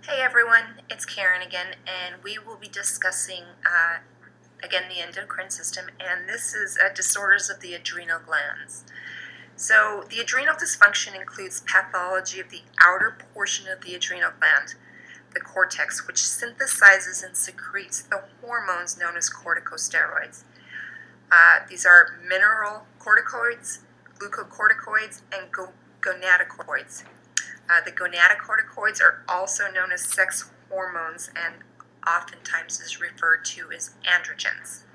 Hey everyone, it's Karen again, and we will be discussing again the endocrine system, and this is disorders of the adrenal glands. So, the adrenal dysfunction includes pathology of the outer portion of the adrenal gland, the cortex, which synthesizes and secretes the hormones known as corticosteroids. These are mineral corticoids, glucocorticoids, and gonadotropins. The gonadotropins are also known as sex hormones and oftentimes is referred to as androgens.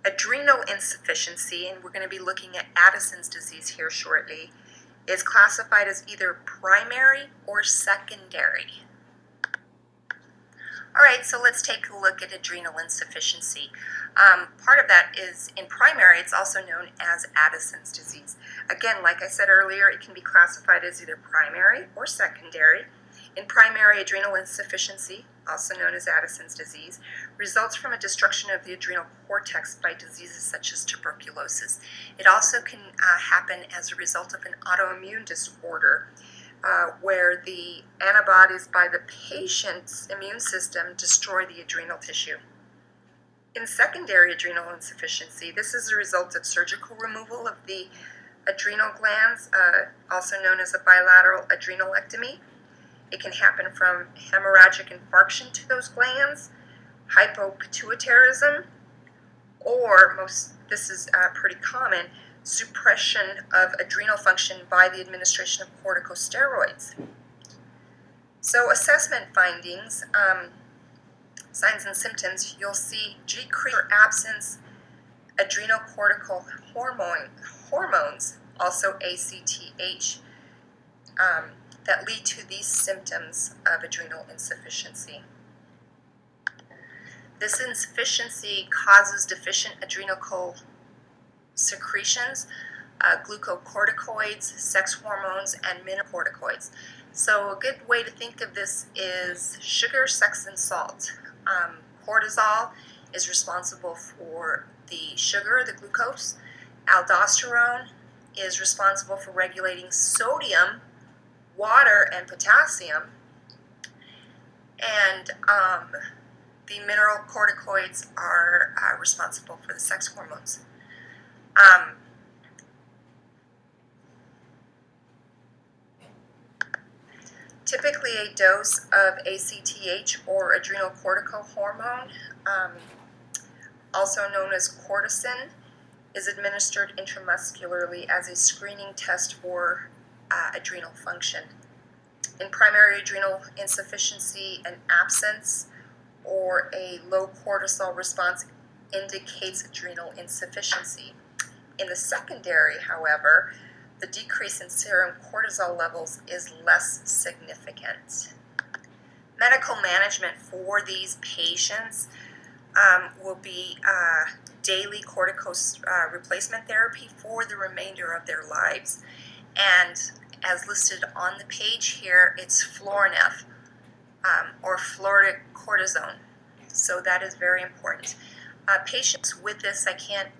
Adrenal insufficiency, and we're going to be looking at Addison's disease here shortly, is classified as either primary or secondary. All right, so let's take a look at adrenal insufficiency. Part of that is in primary, it's also known as Addison's disease. Again, like I said earlier, it can be classified as either primary or secondary. In primary, adrenal insufficiency, also known as Addison's disease, results from a destruction of the adrenal cortex by diseases such as tuberculosis. It also can happen as a result of an autoimmune disorder where the antibodies by the patient's immune system destroy the adrenal tissue. In secondary adrenal insufficiency, this is a result of surgical removal of the adrenal glands, also known as a bilateral adrenalectomy. It can happen from hemorrhagic infarction to those glands, hypopituitarism, or this is pretty common, suppression of adrenal function by the administration of corticosteroids. So assessment findings, signs and symptoms, you'll see decrease or absence adrenocortical hormones, also ACTH, that lead to these symptoms of adrenal insufficiency. This insufficiency causes deficient adrenal secretions, glucocorticoids, sex hormones, and mineralocorticoids. So a good way to think of this is sugar, sex, and salt. Cortisol is responsible for the sugar, the glucose. Aldosterone is responsible for regulating sodium, water, and potassium. And the mineralocorticoids are responsible for the sex hormones. Typically, a dose of ACTH or adrenocortical hormone, also known as cortisone, is administered intramuscularly as a screening test for adrenal function. In primary adrenal insufficiency, an absence or a low cortisol response indicates adrenal insufficiency. In the secondary, however, the decrease in serum cortisol levels is less significant. Medical management for these patients will be daily replacement therapy for the remainder of their lives. And as listed on the page here, it's Florinef or fluorocortisone. So that is very important. Patients with this, I can't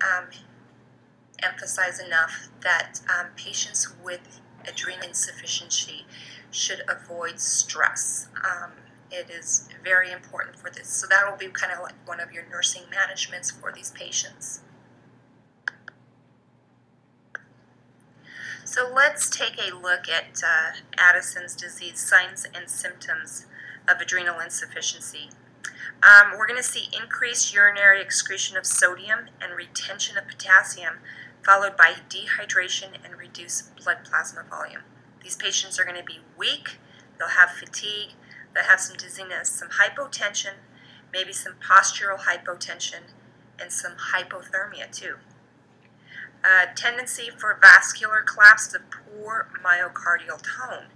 emphasize enough that patients with adrenal insufficiency should avoid stress. It is very important for this. So that will be kind of like one of your nursing managements for these patients. So let's take a look at Addison's disease signs and symptoms of adrenal insufficiency. We're going to see increased urinary excretion of sodium and retention of potassium, followed by dehydration and reduced blood plasma volume. These patients are going to be weak, they'll have fatigue, they'll have some dizziness, some hypotension, maybe some postural hypotension, and some hypothermia too. Tendency for vascular collapse of poor myocardial tone,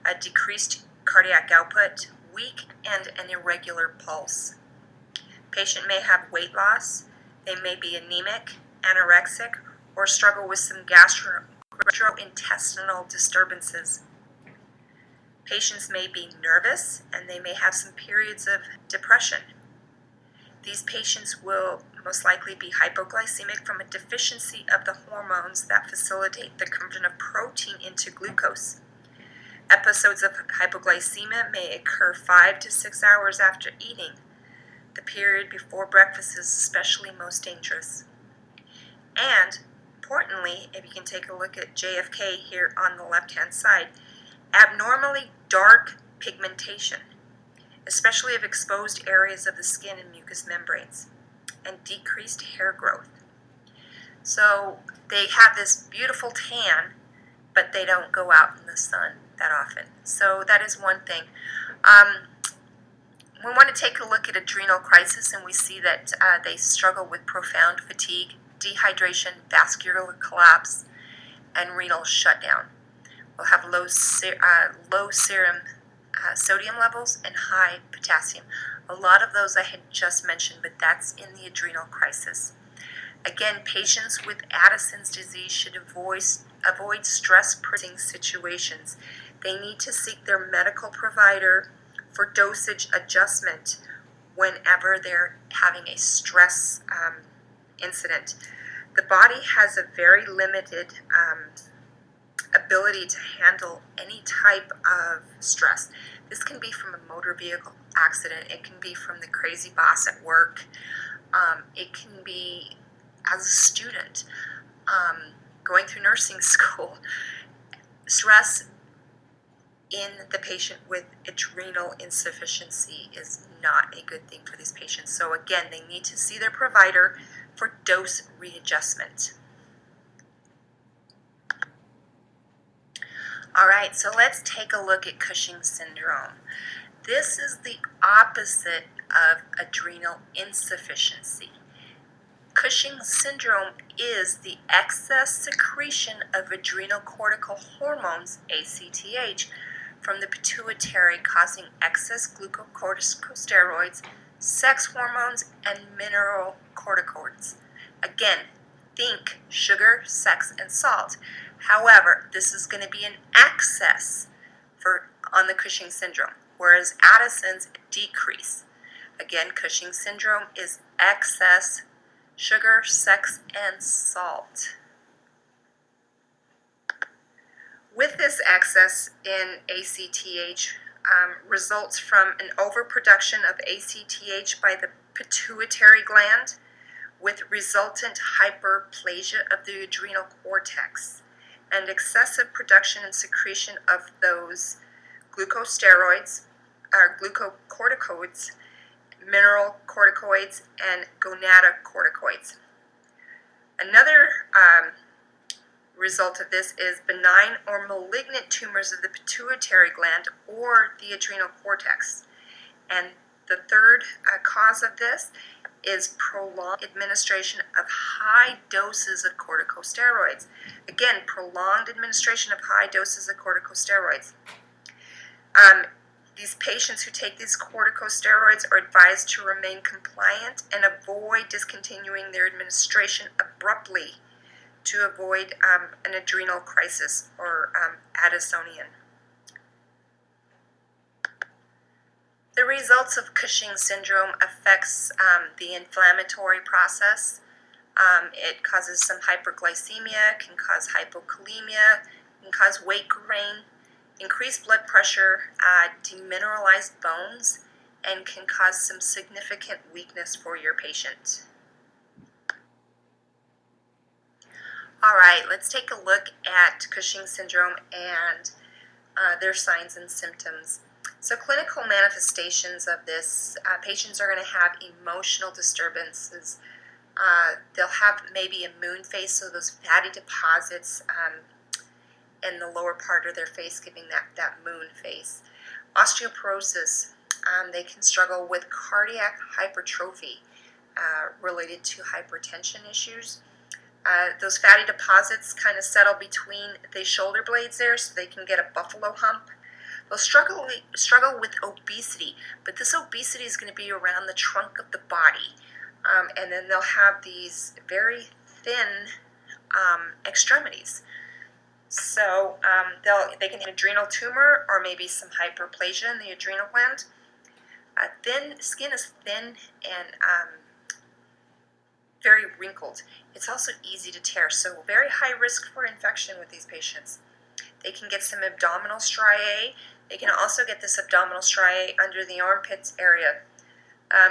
a decreased cardiac output, weak and an irregular pulse. Patient may have weight loss, they may be anemic, anorexic, or struggle with some gastrointestinal disturbances. Patients may be nervous and they may have some periods of depression. These patients will most likely be hypoglycemic from a deficiency of the hormones that facilitate the conversion of protein into glucose. Episodes of hypoglycemia may occur 5 to 6 hours after eating. The period before breakfast is especially most dangerous. And importantly, if you can take a look at JFK here on the left-hand side, abnormally dark pigmentation, especially of exposed areas of the skin and mucous membranes, and decreased hair growth. So they have this beautiful tan, but they don't go out in the sun that often. So that is one thing. We want to take a look at adrenal crisis, and we see that they struggle with profound fatigue, dehydration, vascular collapse, and renal shutdown. We'll have low serum sodium levels and high potassium. A lot of those I had just mentioned, but that's in the adrenal crisis. Again, patients with Addison's disease should avoid stress-producing situations. They need to seek their medical provider for dosage adjustment whenever they're having a stress incident. The body has a very limited ability to handle any type of stress. This can be from a motor vehicle accident. It can be from the crazy boss at work. It can be as a student going through nursing school. Stress in the patient with adrenal insufficiency is not a good thing for these patients. So again, they need to see their provider for dose readjustment. All right, so let's take a look at Cushing's syndrome. This is the opposite of adrenal insufficiency. Cushing's syndrome is the excess secretion of adrenocortical hormones, ACTH, from the pituitary, causing excess glucocorticosteroids, sex hormones, and mineralocorticoids. Again, think sugar, sex, and salt. However, this is going to be an excess on the Cushing syndrome, whereas Addison's decrease. Again, Cushing syndrome is excess sugar, sex, and salt. With this excess in ACTH results from an overproduction of ACTH by the pituitary gland with resultant hyperplasia of the adrenal cortex and excessive production and secretion of those glucocorticoids, mineralocorticoids, and gonadotropins. Another result of this is benign or malignant tumors of the pituitary gland or the adrenal cortex. And the third cause of this is prolonged administration of high doses of corticosteroids. Again, prolonged administration of high doses of corticosteroids. These patients who take these corticosteroids are advised to remain compliant and avoid discontinuing their administration abruptly to avoid an adrenal crisis or Addisonian. The results of Cushing syndrome affects the inflammatory process. It causes some hyperglycemia, can cause hypokalemia, can cause weight gain, increased blood pressure, demineralized bones, and can cause some significant weakness for your patient. All right, let's take a look at Cushing syndrome and their signs and symptoms. So clinical manifestations of this, patients are going to have emotional disturbances. They'll have maybe a moon face, so those fatty deposits in the lower part of their face giving that moon face. Osteoporosis, they can struggle with cardiac hypertrophy related to hypertension issues. Those fatty deposits kind of settle between the shoulder blades there, so they can get a buffalo hump. They'll struggle with obesity, but this obesity is going to be around the trunk of the body. And then they'll have these very thin extremities. So they can have an adrenal tumor or maybe some hyperplasia in the adrenal gland. Skin is thin and very wrinkled. It's also easy to tear, so very high risk for infection with these patients. They can get some abdominal striae. They can also get this abdominal striae under the armpits area.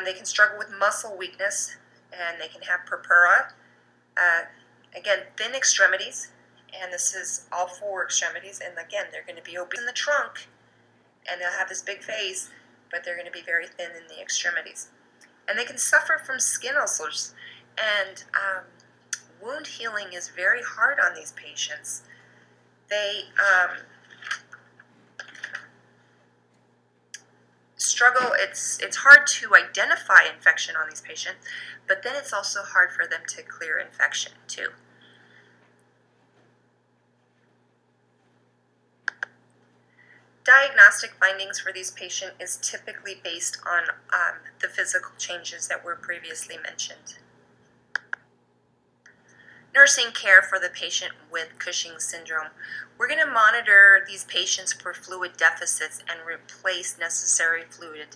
They can struggle with muscle weakness, and they can have purpura. Again, thin extremities, and this is all four extremities, and again, they're going to be obese in the trunk, and they'll have this big face, but they're going to be very thin in the extremities. And they can suffer from skin ulcers, and wound healing is very hard on these patients. They struggle. It's hard to identify infection on these patients, but then it's also hard for them to clear infection too. Diagnostic findings for these patients is typically based on the physical changes that were previously mentioned. Nursing care for the patient with Cushing's syndrome. We're going to monitor these patients for fluid deficits and replace necessary fluid.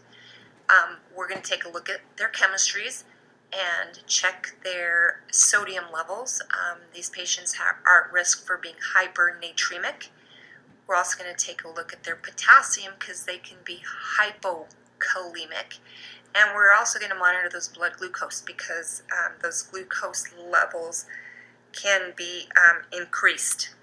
We're going to take a look at their chemistries and check their sodium levels. These patients are at risk for being hypernatremic. We're also going to take a look at their potassium because they can be hypokalemic. And we're also going to monitor those blood glucose because those glucose levels can be increased.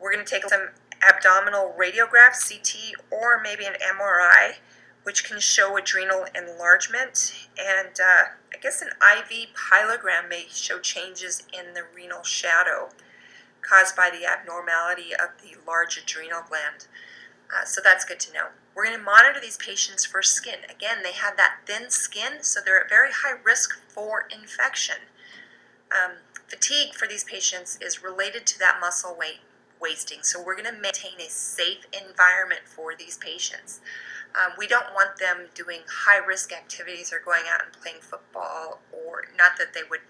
We're going to take some abdominal radiographs, CT, or maybe an MRI, which can show adrenal enlargement. And I guess an IV pyelogram may show changes in the renal shadow caused by the abnormality of the large adrenal gland. So that's good to know. We're going to monitor these patients for skin. Again, they have that thin skin, so they're at very high risk for infection. Fatigue for these patients is related to that muscle wasting, so we're going to maintain a safe environment for these patients. We don't want them doing high-risk activities or going out and playing football, or not that they would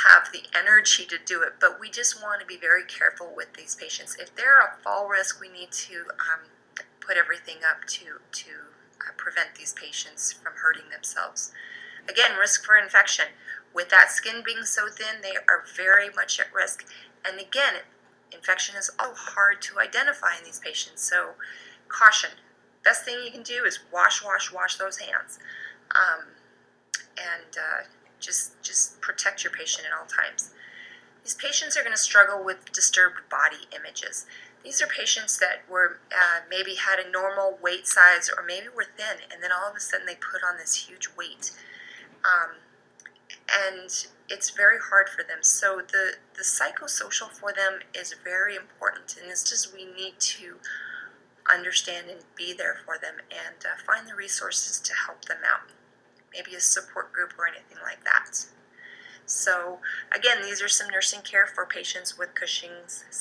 have the energy to do it, but we just want to be very careful with these patients. If they're a fall risk, we need to put everything up to prevent these patients from hurting themselves. Again, risk for infection. With that skin being so thin, they are very much at risk. And again, infection is also hard to identify in these patients, so caution. Best thing you can do is wash those hands. Just protect your patient at all times. These patients are going to struggle with disturbed body images. These are patients that were maybe had a normal weight size or maybe were thin, and then all of a sudden they put on this huge weight. And it's very hard for them. So the psychosocial for them is very important, and it's just we need to understand and be there for them and find the resources to help them out. Maybe a support group or anything like that. So again, these are some nursing care for patients with Cushing's syndrome.